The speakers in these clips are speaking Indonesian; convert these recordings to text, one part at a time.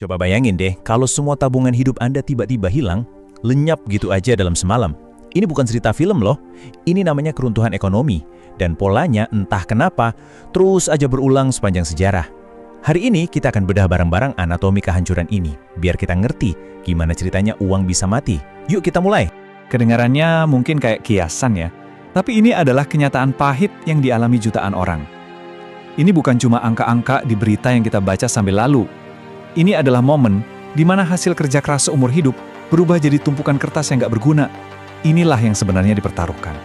Coba bayangin deh, kalau semua tabungan hidup Anda tiba-tiba hilang, lenyap gitu aja dalam semalam. Ini bukan cerita film loh, ini namanya keruntuhan ekonomi. Dan polanya entah kenapa, terus aja berulang sepanjang sejarah. Hari ini kita akan bedah bareng-bareng anatomi kehancuran ini, biar kita ngerti gimana ceritanya uang bisa mati. Yuk kita mulai. Kedengarannya mungkin kayak kiasan ya, tapi ini adalah kenyataan pahit yang dialami jutaan orang. Ini bukan cuma angka-angka di berita yang kita baca sambil lalu. Ini adalah momen di mana hasil kerja keras seumur hidup berubah jadi tumpukan kertas yang nggak berguna. Inilah yang sebenarnya dipertaruhkan.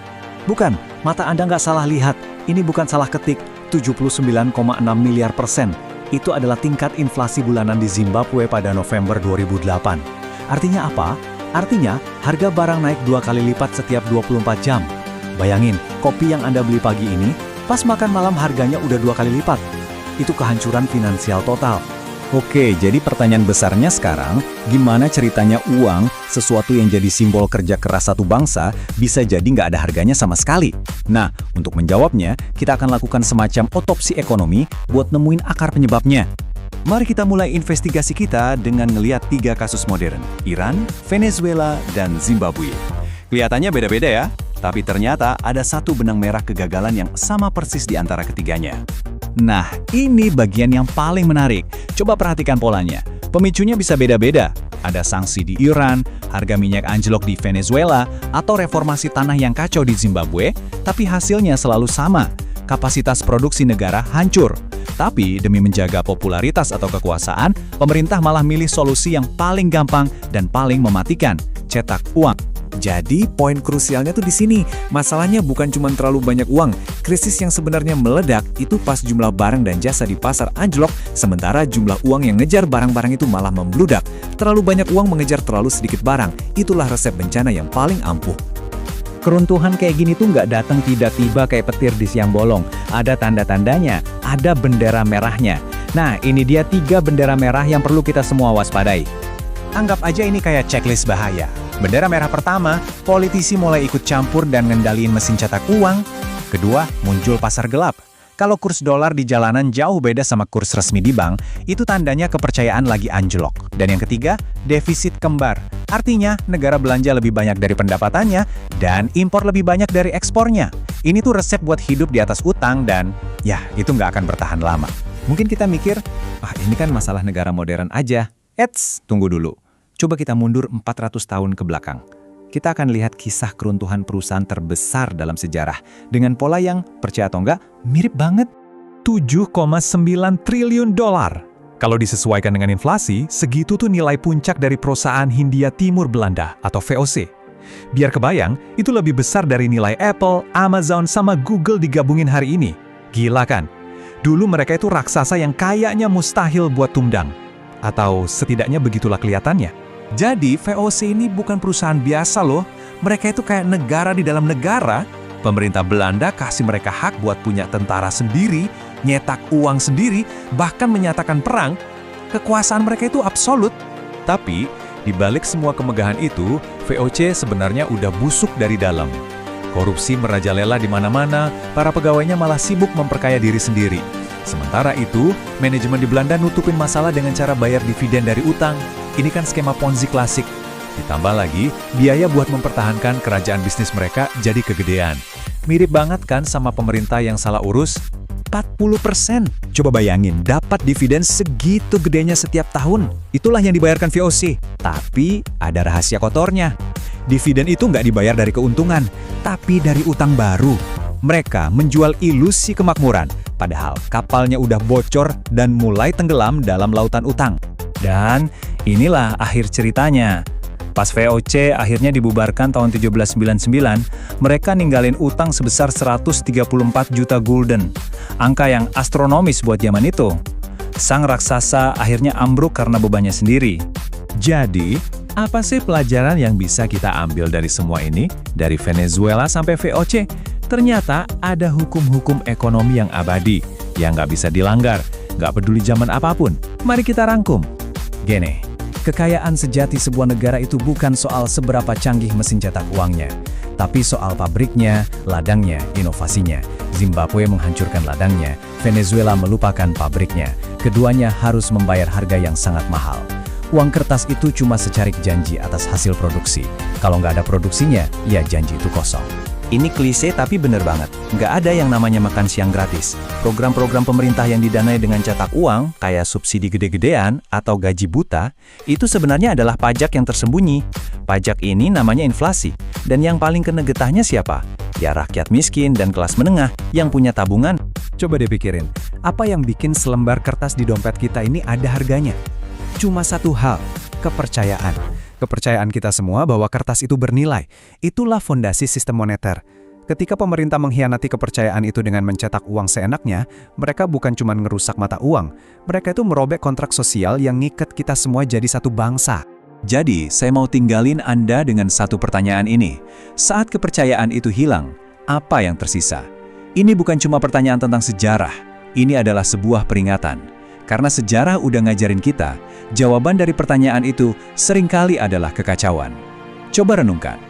Bukan, mata Anda nggak salah lihat. Ini bukan salah ketik, 79,6 miliar %. Itu adalah tingkat inflasi bulanan di Zimbabwe pada November 2008. Artinya apa? Artinya, harga barang naik 2 kali lipat setiap 24 jam. Bayangin, kopi yang Anda beli pagi ini, pas makan malam harganya udah 2 kali lipat. Itu kehancuran finansial total. Oke, jadi pertanyaan besarnya sekarang, gimana ceritanya uang, sesuatu yang jadi simbol kerja keras satu bangsa, bisa jadi nggak ada harganya sama sekali? Nah, untuk menjawabnya, kita akan lakukan semacam otopsi ekonomi buat nemuin akar penyebabnya. Mari kita mulai investigasi kita dengan ngelihat 3 kasus modern, Iran, Venezuela, dan Zimbabwe. Kelihatannya beda-beda ya, tapi ternyata ada satu benang merah kegagalan yang sama persis di antara ketiganya. Nah, ini bagian yang paling menarik. Coba perhatikan polanya. Pemicunya bisa beda-beda. Ada sanksi di Iran, harga minyak anjlok di Venezuela, atau reformasi tanah yang kacau di Zimbabwe, tapi hasilnya selalu sama. Kapasitas produksi negara hancur. Tapi demi menjaga popularitas atau kekuasaan, pemerintah malah milih solusi yang paling gampang dan paling mematikan, cetak uang. Jadi, poin krusialnya tuh di sini. Masalahnya bukan cuma terlalu banyak uang. Krisis yang sebenarnya meledak itu pas jumlah barang dan jasa di pasar anjlok, sementara jumlah uang yang ngejar barang-barang itu malah membludak. Terlalu banyak uang mengejar terlalu sedikit barang. Itulah resep bencana yang paling ampuh. Keruntuhan kayak gini tuh nggak datang tiba-tiba kayak petir di siang bolong. Ada tanda-tandanya, ada bendera merahnya. Nah, ini dia 3 bendera merah yang perlu kita semua waspadai. Anggap aja ini kayak checklist bahaya. Bendera merah pertama, politisi mulai ikut campur dan ngendaliin mesin cetak uang. Kedua, muncul pasar gelap. Kalau kurs dolar di jalanan jauh beda sama kurs resmi di bank, itu tandanya kepercayaan lagi anjlok. Dan yang ketiga, defisit kembar. Artinya, negara belanja lebih banyak dari pendapatannya dan impor lebih banyak dari ekspornya. Ini tuh resep buat hidup di atas utang dan, ya, itu nggak akan bertahan lama. Mungkin kita mikir, ini kan masalah negara modern aja. Eits, tunggu dulu. Coba kita mundur 400 tahun ke belakang. Kita akan lihat kisah keruntuhan perusahaan terbesar dalam sejarah dengan pola yang, percaya atau enggak, mirip banget. 7,9 triliun dolar. Kalau disesuaikan dengan inflasi, segitu tuh nilai puncak dari perusahaan Hindia Timur Belanda atau VOC. Biar kebayang, itu lebih besar dari nilai Apple, Amazon, sama Google digabungin hari ini. Gila kan? Dulu mereka itu raksasa yang kayaknya mustahil buat tundang. Atau setidaknya begitulah kelihatannya. Jadi VOC ini bukan perusahaan biasa loh. Mereka itu kayak negara di dalam negara. Pemerintah Belanda kasih mereka hak buat punya tentara sendiri, nyetak uang sendiri, bahkan menyatakan perang. Kekuasaan mereka itu absolut. Tapi, di balik semua kemegahan itu, VOC sebenarnya udah busuk dari dalam. Korupsi merajalela di mana-mana, para pegawainya malah sibuk memperkaya diri sendiri. Sementara itu, manajemen di Belanda nutupin masalah dengan cara bayar dividen dari utang. Ini kan skema Ponzi klasik. Ditambah lagi, biaya buat mempertahankan kerajaan bisnis mereka jadi kegedean. Mirip banget kan sama pemerintah yang salah urus? 40%. Coba bayangin, dapat dividen segitu gedenya setiap tahun. Itulah yang dibayarkan VOC. Tapi ada rahasia kotornya. Dividen itu nggak dibayar dari keuntungan, tapi dari utang baru. Mereka menjual ilusi kemakmuran, padahal kapalnya udah bocor dan mulai tenggelam dalam lautan utang. Dan inilah akhir ceritanya. Pas VOC akhirnya dibubarkan tahun 1799, mereka ninggalin utang sebesar 134 juta gulden. Angka yang astronomis buat zaman itu. Sang raksasa akhirnya ambruk karena bebannya sendiri. Jadi, apa sih pelajaran yang bisa kita ambil dari semua ini? Dari Venezuela sampai VOC? Ternyata ada hukum-hukum ekonomi yang abadi, yang nggak bisa dilanggar, nggak peduli zaman apapun. Mari kita rangkum. Gini, kekayaan sejati sebuah negara itu bukan soal seberapa canggih mesin cetak uangnya, Tapi soal pabriknya, ladangnya, inovasinya, Zimbabwe menghancurkan ladangnya, Venezuela melupakan pabriknya. Keduanya harus membayar harga yang sangat mahal. Uang kertas itu cuma secarik janji atas hasil produksi. Kalau nggak ada produksinya, ya janji itu kosong. Ini klise tapi bener banget. Nggak ada yang namanya makan siang gratis. Program-program pemerintah yang didanai dengan cetak uang, kayak subsidi gede-gedean atau gaji buta, itu sebenarnya adalah pajak yang tersembunyi. Pajak ini namanya inflasi. Dan yang paling kena getahnya siapa? Ya rakyat miskin dan kelas menengah yang punya tabungan. Coba deh pikirin, apa yang bikin selembar kertas di dompet kita ini ada harganya? Cuma satu hal, kepercayaan. Kepercayaan kita semua bahwa kertas itu bernilai. Itulah fondasi sistem moneter. Ketika pemerintah mengkhianati kepercayaan itu dengan mencetak uang seenaknya, mereka bukan cuma ngerusak mata uang, mereka itu merobek kontrak sosial yang ngikat kita semua jadi satu bangsa. Jadi, saya mau tinggalin Anda dengan satu pertanyaan ini. Saat kepercayaan itu hilang, apa yang tersisa? Ini bukan cuma pertanyaan tentang sejarah. Ini adalah sebuah peringatan. Karena sejarah udah ngajarin kita, jawaban dari pertanyaan itu seringkali adalah kekacauan. Coba renungkan.